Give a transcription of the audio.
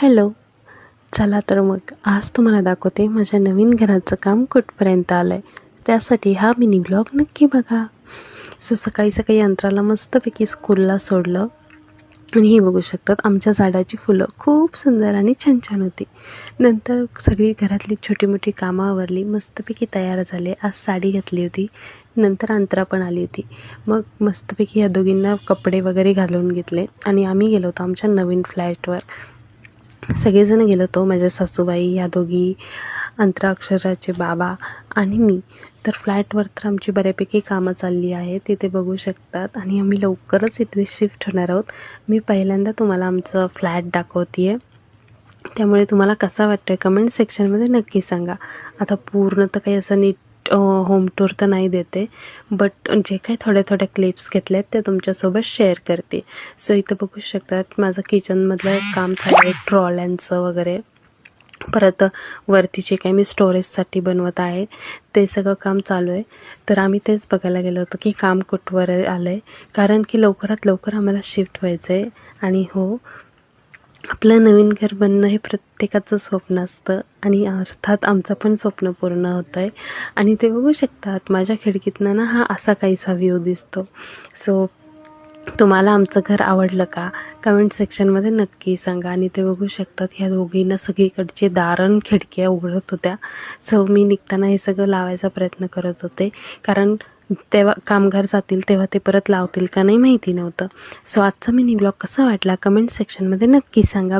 Hello. चला तर मग आज तुम्हाला दाखवते माझ्या नवीन घराचं काम कुठपर्यंत आलं आहे. त्यासाठी हा मिनी ब्लॉग नक्की बघा. सकाळी सकाळी यंत्राला मस्तपैकी स्कूलला सोडलं आणि हे बघू शकतात आमच्या झाडाची फुलं खूप सुंदर आणि छान छान होती. नंतर सगळी घरातली छोटी मोठी कामं आवरली, मस्तपैकी तयार झाले. आज साडी घातली होती, नंतर अंतरा पण आली होती. मग मस्तपैकी या दोघींना कपडे वगैरे घालून घेतले आणि आम्ही गेलो होतो आमच्या नवीन फ्लॅटवर. सगळेजण गेलो होतो, माझ्या सासूबाई, या दोघी, अंतरा अक्षराचे बाबा आणि मी. तर फ्लॅटवर तर आमची बऱ्यापैकी कामं चालली आहेत, तिथे बघू शकतात. आणि आम्ही लवकरच इथे शिफ्ट होणार आहोत. मी पहिल्यांदा तुम्हाला आमचं फ्लॅट दाखवते आहे, त्यामुळे तुम्हाला कसा वाटतो आहे कमेंट सेक्शनमध्ये नक्की सांगा. आता पूर्ण तर काही असं नीट होम टूर तर नाही देते, बट जे काही थोड्या थोड्या क्लिप्स घेतल्या आहेत ते तुमच्यासोबत शेअर करते. सो इथं बघू शकतात माझं किचनमधलं काम चालू आहे, ट्रॉल्यांचं वगैरे. परत वरती जे काही मी स्टोरेजसाठी बनवत आहे ते सगळं काम चालू आहे. तर आम्ही तेच बघायला गेलो होतो की काम कुठवर आलं आहे, कारण की लवकरात लवकर आम्हाला शिफ्ट व्हायचं आहे. आणि हो, आपलं नवीन घर बनणं हे प्रत्येकाचं स्वप्न असतं आणि अर्थात आमचं पण स्वप्न पूर्ण होतं आहे. आणि ते बघू शकतात माझ्या खिडकीतनं ना हा असा काहीसा व्ह्यू दिसतो. सो तुम्हाला आमचं घर आवडलं का कमेंट सेक्शनमध्ये नक्की सांगा. आणि ते बघू शकतात ह्या दोघींना सगळीकडचे दारण खिडक्या उघडत होत्या. सो मी निघताना हे सगळं लावायचा प्रयत्न करत होते, कारण तेव्हा कामगार जातील तेव्हा ते परत लावतील का नाही माहिती नव्हतं. सो आजचा मिनी ब्लॉग कसा वाटला कमेंट सेक्शनमध्ये नक्की सांगा.